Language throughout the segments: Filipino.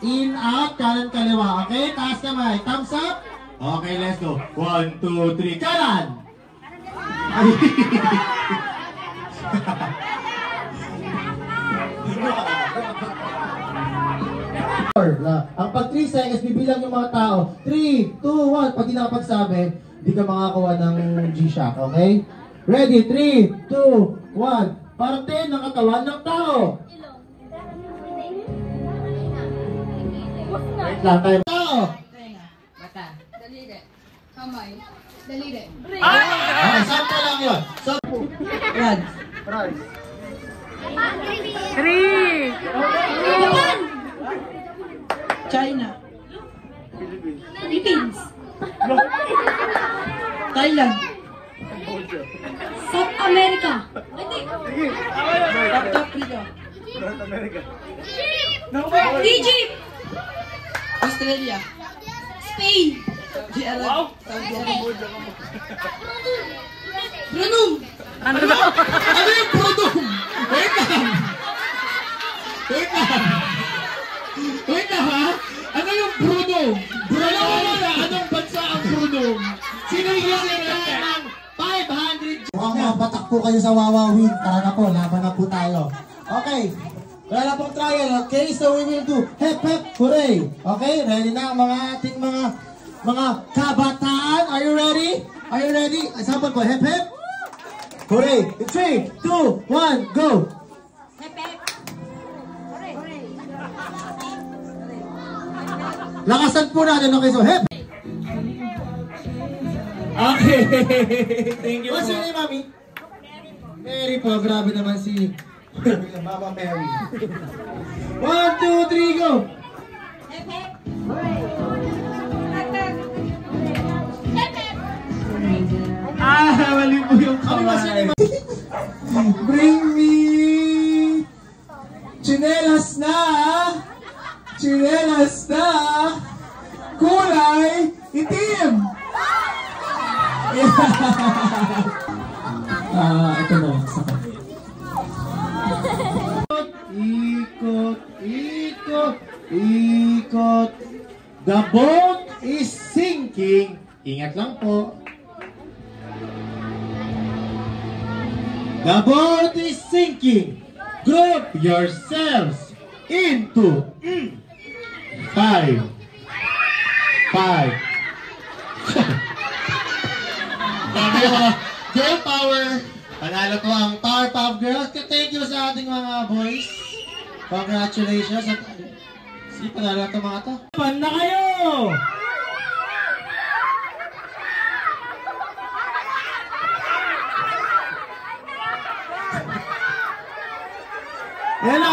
In, out, kanan, kaliwa. Okay, taas kamay. Thumbs up. Okay, let's go. 1, 2, 3, kanan! Ang pag 3 seconds, bibilang yung mga tao. 3, 2, 1. Pag di nakapagsabi, di ka makakuha ng G-Shock, okay? Ready? 3, 2, 1. Parte ng katawan ng tao. Wait lang tayo. Tao. Mata. Daliri. Kamay. Daliri. Okay, sample lang yun. Rad. Rice. 3. Japan. China. Philippines. Thailand. South America. South Africa. Egypt. Australia. Spain. Saudi Arabia. Saudi Arabia. Brunei. Ano yung Brunei? Wait lang. Wait lang ha? Ano yung Brunei? Anong bansa ang Brunei? Sino yung ng 500? Mukhang mga batak po kayo sa wawawin. Tara na po, laban na po tayo. Okay. Wala na pong trial, okay? So we will do hep hep hooray. Okay? Ready na ang mga ating mga kabataan. Are you ready? Are you ready? Sample po, hep hep hooray. 3, 2, 1, go! Hep hep. Lakasan po natin, okay? So hep! Okay! Thank you. What's your name, Mami? Mary po, grabe naman si Mama Mary. 1, 2, 3, go! Hep hep. Mali po yung kamay. Bring me chinelas na! Chinelas na! Kulay itim! Ito na. Ikot, ikot, ikot. The boat is sinking. Ingat lang po. The boat is sinking. Group yourselves into 5. Girl power. Panalo ko ang Powerpuff Girls. Thank you sa ating mga boys. Congratulations. Si panalo na ito mga to. Pan na kayo! Yan na.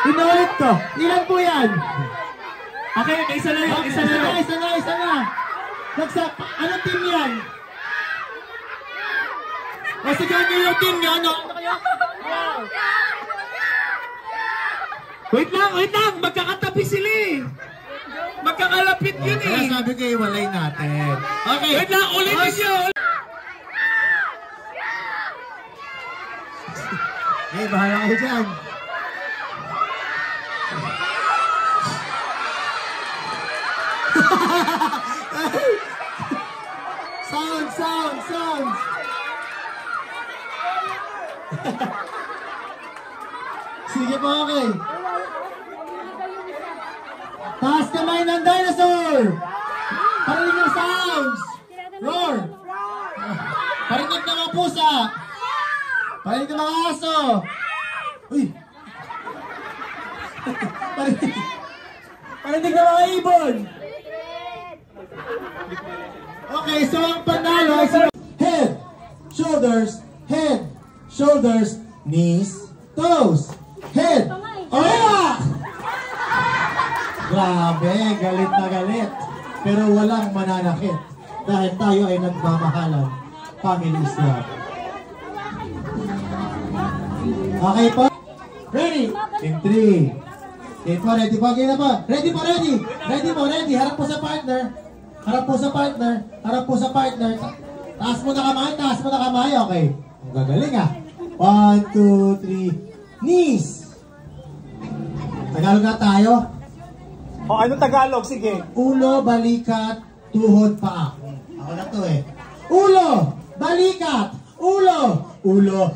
Inulit ko. Ilan po yan? Okay, isa na yun. Isa na. Anong team yan? O sige, ano yung team nyo? Ano kayo? Wait lang. Magkakatabi sila eh. Magkakalapit yun eh. Kaya sabi ko, iwalay natin. Okay. Wait lang, ulitin nyo. Eh, bahala kayo dyan. Sounds. Sige po, okay. Taas kamay ng dinosaur. Parinig ng sounds. Roar. Parinig ng mga pusa. Parinig ng mga aso. Uy. Parinig ng mga ibon. Okay, so ang panalo ay head, shoulders, knees, toes. Head. Oh! Grabe, galit na galit. Pero walang mananakit. Dahil tayo ay nagmamahalan. Family is love. Okay po? Ready? In 3. Okay po, ready po. Okay na po. Ready po, ready. Ready. Harap po sa partner. Taas mo na kamay. Okay. Ang gagaling ah. 1, 2, 3. Knees. Tagalog na tayo. O, ano Tagalog? Sige. Ulo, balikat, tuhod, paa. Ako na to eh. Ulo, balikat, ulo. Ulo.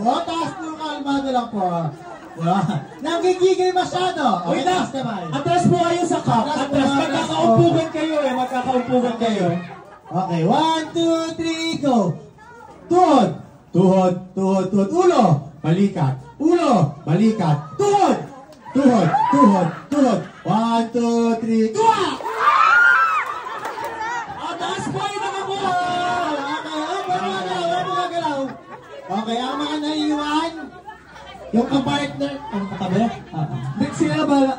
O, taas po, kalmado lang po. Nanggigigil masyado. Wait na. Atras po kayo sa cup. Atras. Magkakaumpugan kayo eh. Magkakaumpugan kayo. Okay, 1, 2, 3, go. Tuhod. Ulo, balikat. Ulo, balikat. Tuhod. 1, 2, 3, tuwa! Atras po kayo nakakuha. Okay, ang mga naiwan, yung kapartner, ang katabi? Sila na bala.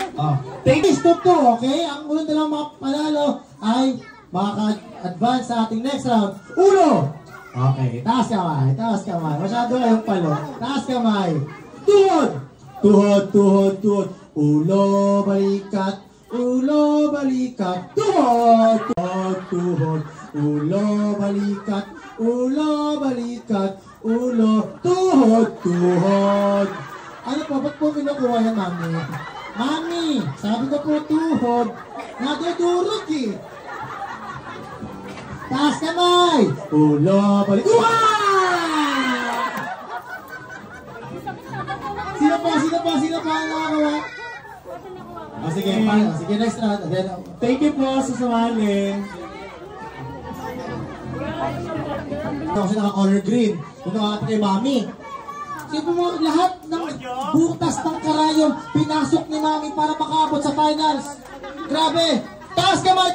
Take this to 2, okay? Ang unang dalawang mga panalo ay makaka-advance sa ating next round. Ulo! Okay, taas kamay. Masyado kayong palo. Taas kamay. Tuhod! Ulo, balikat. Tuhod! Ulo, balikat. Tuhod! Ano po? Ba't po kinukuha yan, mami? Mami! Sabi ko po tuhod. Nadudurog eh. Taas kamay! Ulo, balik. Sino pa ang nakakawa? Sige, next round. Thank you po sa sumali. Kasi naka-color green. Ito nga kay mami. Kasi po mo, lahat ng butas ng karayom pinasok ni mami para makaabot sa finals. Grabe! Taas kamay!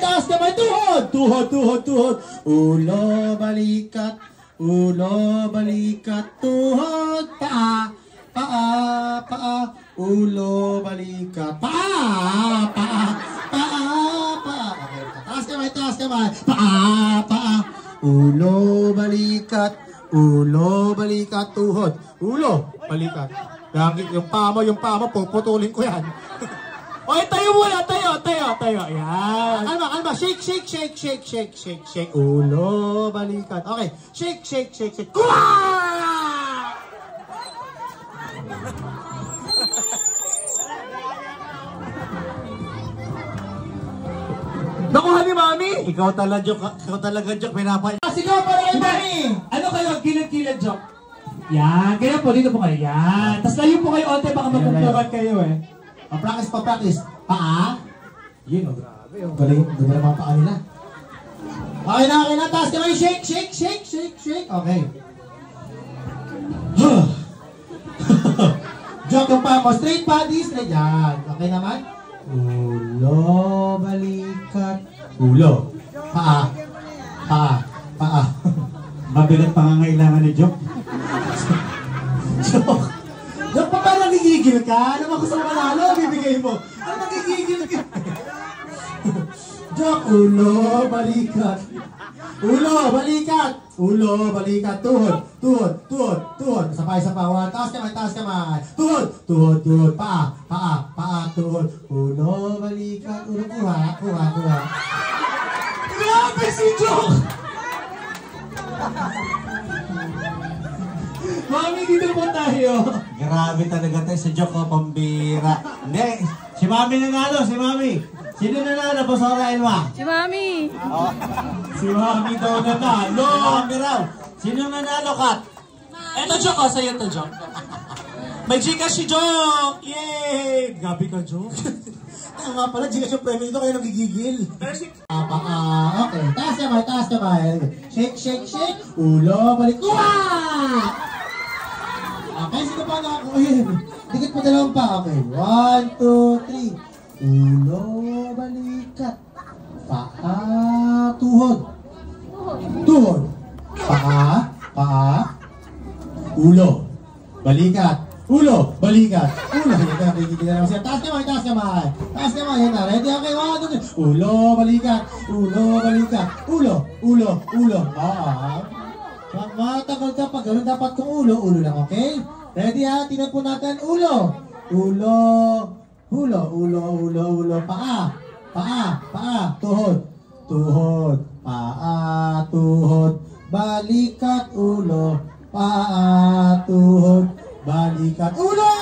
Tuhod! Ulo, balikat. Tuhod, paa. Ulo, balikat. Paa. Okay, taas kamay. Paa. Ulo, balikat. Tuhod. Ulo, balikat. Yung paa mo, puputulin ko yan. Okay, tayo muna. Tayo. Ayan. Alma, shake. Ulo, balikat. Okay, shake. Kuha! Nakuha ni Mami? Ikaw talaga joke, pinapay. Sigaw para kay Mami! Ano kayo? Kilid joke. Yan. Kaya po, dito po kayo. Yan. Tapos layo po kayo, onte, baka magpumpukan kayo eh. Pa-practice. Paa. Yun, grabe. Galing naman paa nila. Okay na. Taas kamay. Shake. Okay. Joke yung paa mo. Straight body. Yan. Okay naman? Ulo, balikat. Ulo. Paa. Mabigat pangangailangan ni Joke. Joke pa ba nagigigil ka? Ano gusto mo manalo? Bibigay mo. Ano nagigigil ka? Joke. Ulo, balikat. Tuhod. Sabay. Taas kamay. Tuhod. Paa. Tuhod. Ulo, balikat. Kuha. Grabe si Joke! Mami, dito po tayo. Grabe talaga tayo sa Joke, pambira. Hindi, si Mami nanalo, Sino nanalo, Boss Elma? Si Mami. Si Mami daw nanalo. Mami raw. Sino nanalo, Kat? Eto Joke, sa'yo to Joke. May Gcash si Joke! Yay! Gabi ka, Joke. Ano nga pala, Gcash yung premium ito, kayo nagigigil. Pero si... Okay, taas kamay. Shake. Ulo, balik. Okay, sino pa nakakuha yun? Dikit mo dalawang pa. Okay, 1, 2, 3. Ulo, balikat. Paa, tuhod. Paa. Ulo, balikat. Taas kamay. Yan na. Ready? Okay, 1, 2, 3. Ulo, balikat. Ulo. Matagal ka pag gano'n dapat kung ulo lang, okay? Ready ha? Tingnan po natin. Ulo. Paa. Tuhod. Paa. Tuhod. Balikat. Ulo. Paa. Tuhod. balikat, ulo!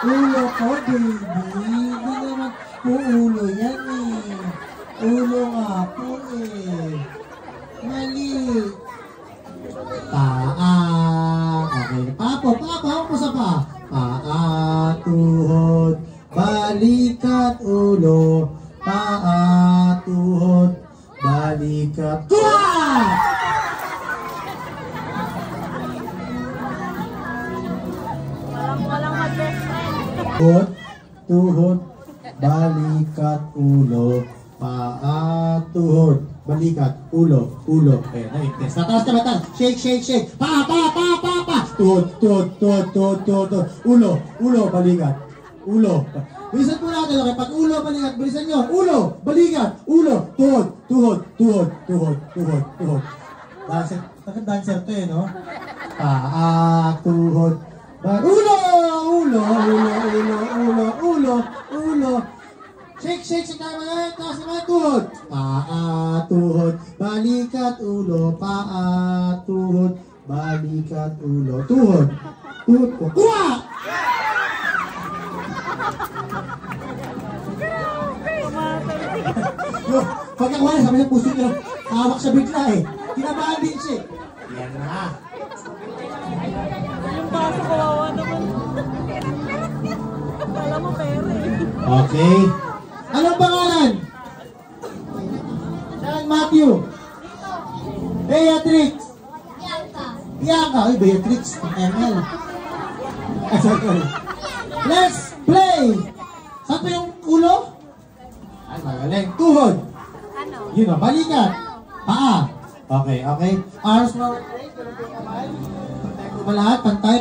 Ulo ko, baby. Hindi naman po ulo yan eh. Ulo nga po eh. Mali. Paa. Okay. Papa po sa pa. Paa, tuhod, balikat, ulo. Paa, tuhod, balikat. Kuha! Walang mag-best friend. Tuhod, balikat, ulo. Paa, tuhod, balikat, ulo. Ayan, na-test. Taas na mata. Shake. Pa. Tuhod. Ulo, balikat. Ulo. Bilisan po natin, okay? Pag ulo, balikat, bilisan nyo. Ulo, balikat, ulo, tuhod. Dancer to eh, no? Paa, tuhod, ulo. Shake naman. Taas naman, tuhod. Paa, tuhod, balikat, ulo. Paa, tuhod, balikat, ulo. Tuhod ko. Kuha! Pagkakuha na, sabi ng puso nyo, hawak siya bigla eh. Kinabahan din siya eh. Yan na. Yung baso kawawa naman. Kala mo pere. Okay. Anong pangalan? Sean Matthew. Beatrix. Bianca. Ay, Beatrix. ML. Sorry. Let's play. Saan pa yung ulo? Ay, magaling. Tuhod. Yun o, balikat. Paa. Okay. Arms mo. Pantay.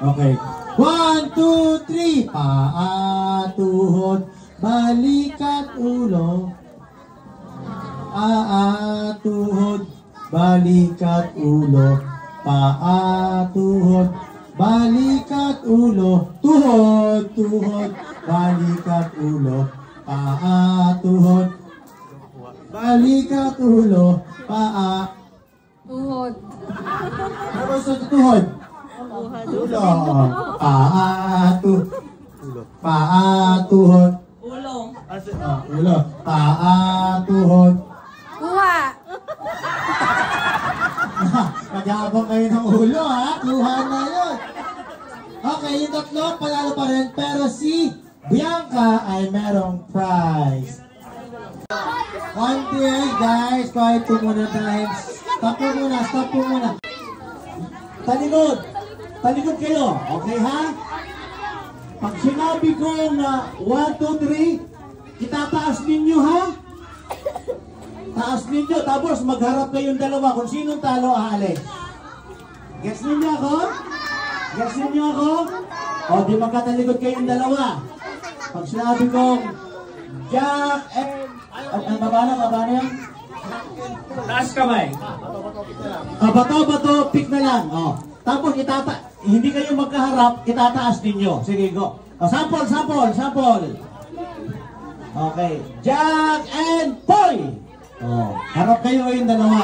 Okay. 1, 2, 3. Paa, tuhod, balikat, ulo. Paa, tuhod, balikat, ulo. Paa, tuhod, balikat, ulo. Tuhod, balikat, ulo. Paa, tuhod, balikat, ulo. Paa. Tuhod. Ano ba sa tuhod? Ulo. Paa, tuhod. Ulo. Ulo. Paa, tuhod. Kuha. Magyabang kayo ng ulo, ha? Kuha na yun. Okay, yung tatlo, panalo pa rin. Pero si Bianca ay merong prize. Konti, guys. Quiet po muna tayo. Stop po muna. Talikod kayo. Okay, ha? Pag sinabi ko na 1, 2, 3, itataas ninyo, ha? Taas ninyo, tapos magharap kayong dalawa kung sinong talo aalis. Gets ninyo ako? O, di magkatalikod kayong dalawa. Pag sinabi kong Jack and... Ang baba na yan? Taas kamay. Bato, pick na lang. O. Tapos hindi kayo magkaharap, itataas ninyo. Sige, go. O, sample. Okay. Jack and Poy! Oh, harap kayo yung dalawa.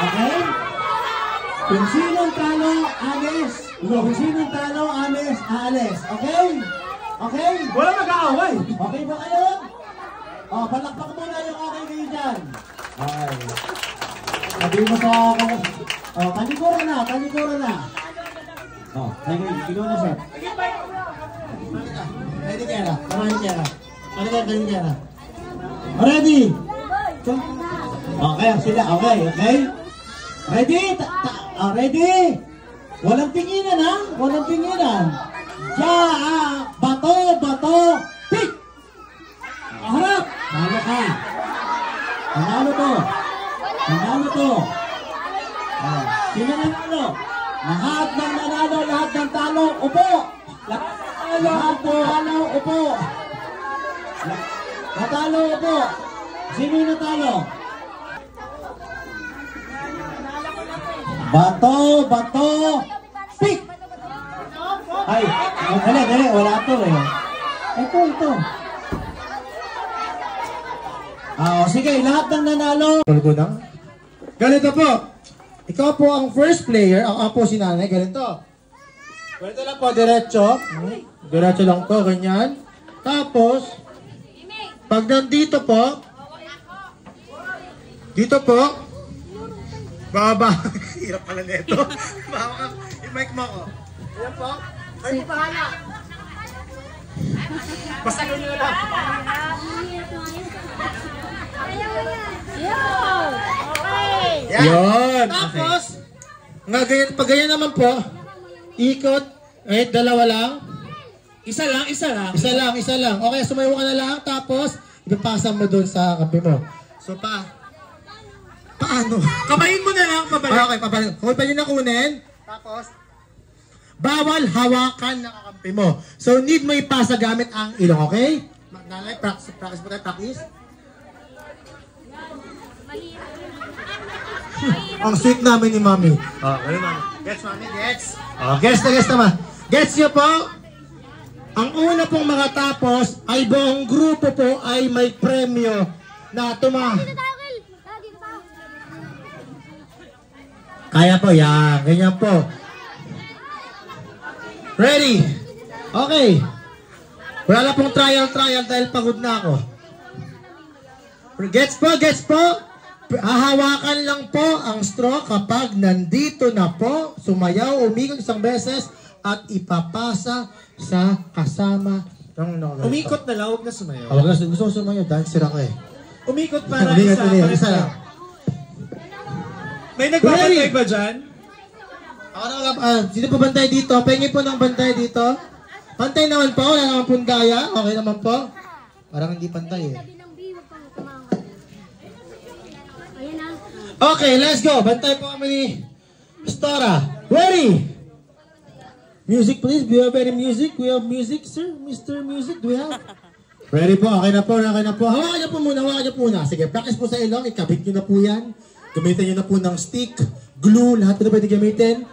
Okay? Kung sinong talo, alis. Aalis. Okay? Wala mag-aaway. Okay ba kayo? Oh, palakpak muna yung okay kayo dyan. Okay. Sabi mo sa... Oh, talikuran na. Oh, ikaw na, sir. Ready ka na. Ready? Okay, sila. Okay. Ready? Ready? Walang tinginan, ha? Bato, pick! Harap! Talo ka. Panalo to. Sino nanalo? Lahat ng talo, upo! Lahat ng talo, upo! Natalo, upo! Sino yung natalo? Bato, pick! Ay, dali, wala to eh. Ito. Sige, lahat ng nanalo. Ganito po. Ikaw po ang first player. Ako po si nanay. Ganito. Ganito lang po, diretso. Diretso lang po, ganyan. Tapos, pag nandito po, dito po, baba. Hirap pala nito. Baba, yung mic mo ko. Ayan po. Ay, pahala. Basta nyo nyo lang. Yan. Yun. Tapos, nga ganyan, pag ganyan naman po, ikot, eh, dalawa lang. Isa lang. Isa lang. Okay, sumayo ka na lang, tapos, ipapasa mo doon sa kape mo. So, paano? Kamayin mo na lang, pabalik. Okay, pabalik. Kung pa nyo na kunin, tapos, bawal hawakan ng kakampi mo. So, need mo ipasa gamit ang ilong, okay? Nanay, practice mo tayo, practice. Ang sweet namin ni Mami. Okay, Mami. Gets, Mami, gets. Gets naman. Gets nyo po? Ang una pong mga tapos ay buong grupo po ay may premyo na Kaya po, yan. Ganyan po. Ready? Okay. Wala na pong trial dahil pagod na ako. Gets po? Hahawakan lang po ang straw kapag nandito na po, sumayaw, umikot isang beses, at ipapasa sa kasama ng nonor. Umikot na lang, huwag na sumayaw. Huwag na, gusto ko sumayaw, dancer ako eh. Umikot para isa lang. May nagbabantay ba dyan? Sino po bantay dito? Pengi po ng bantay dito. Pantay naman po, wala naman pong daya. Okay naman po. Parang hindi pantay eh. Okay, let's go. Bantay po kami ni Stora. Ready? Music please. Do you have any music? We have music, sir? Mr. Music, do we have? Ready po. Okay na po. Hawakan niyo po muna. Sige, practice po sa ilong. Ikabit niyo na po yan. Gamitin niyo na po ng stick, glue, lahat na pwede gamitin.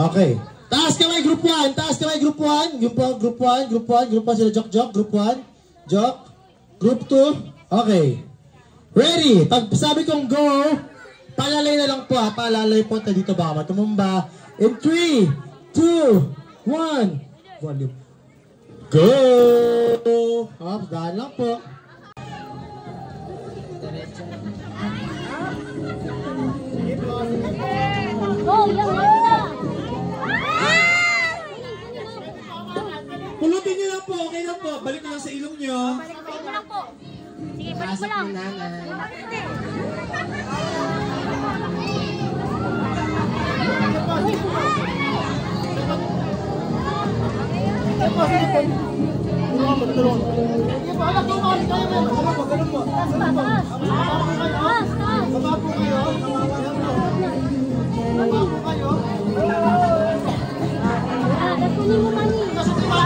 Okay. Taas kamay, group 1. Group 1 sila jok. Group 1. Jok. Group 2. Okay. Ready? Pag sabi kong go, palalay na lang po ha. Palalay po tayo dito baka matumumba. In 3, 2, 1. Volume. Go! Hops, dahan lang po. Pulutin nyo lang po, okay lang po. Balik na lang sa ilong nyo. Balik mo lang po. Sige, balik mo lang.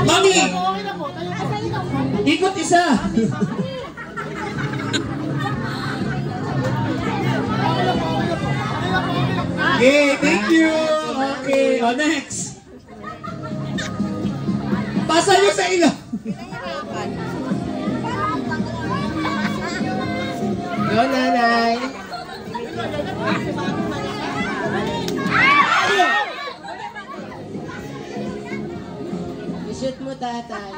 Mami! Ikot isa! Okay, thank you! Okay, next! Pasa nyo sa ilong! Go, nanay. I-shoot mo, tatay.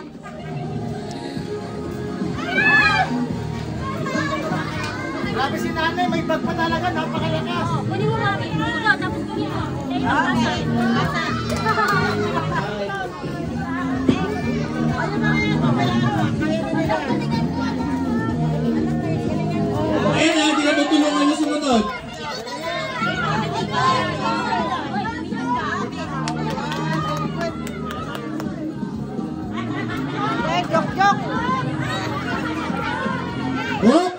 Grabe si nanay, may bag pa talaga, napakalakas. Kunin mo mami. Tapos kunin mo. Ayan na, hindi na tutulungan nyo sumunod. Hop.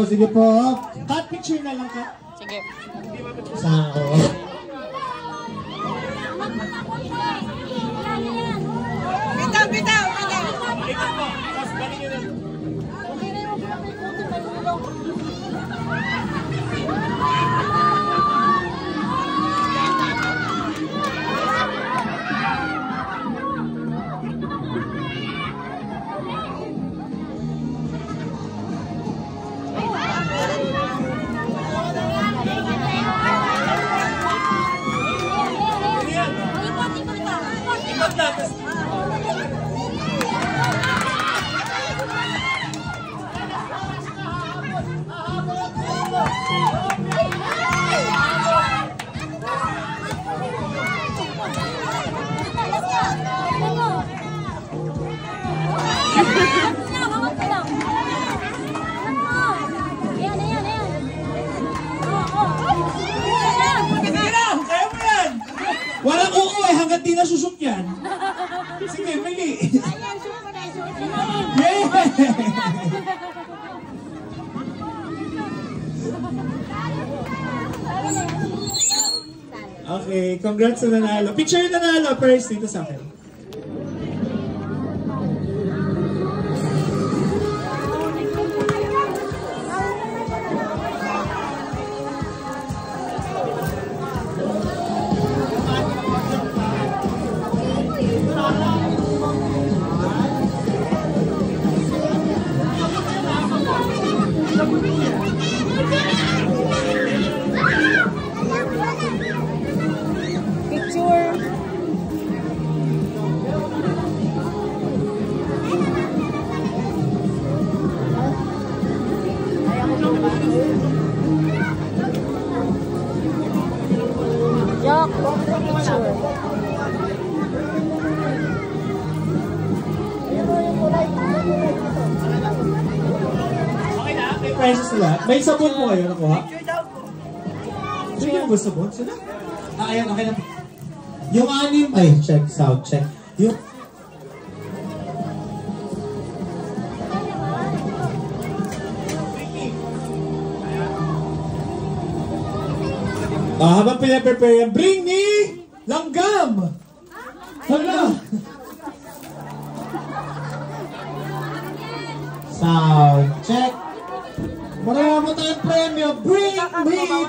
Sige po. Cut picture na lang ka. Sige. Saan ako? Bitaw. nasusok yan. Sige, mali. Ayan, shoot mo na, shoot mo na. Yeah! Okay, congrats sa nanalo. Picture yung nanalo first dito sa akin. Joke. Picture. Okay na, may prizes na lahat. May sabon po kayo nakuha? Sige mo sabon? Sila? Ayan, okay na. Yung anim, ay, check, sound check. Yung... Habang pinaprepare yan, bring me langgam! Hala! Sound check. Marami tayong premyo. Bring me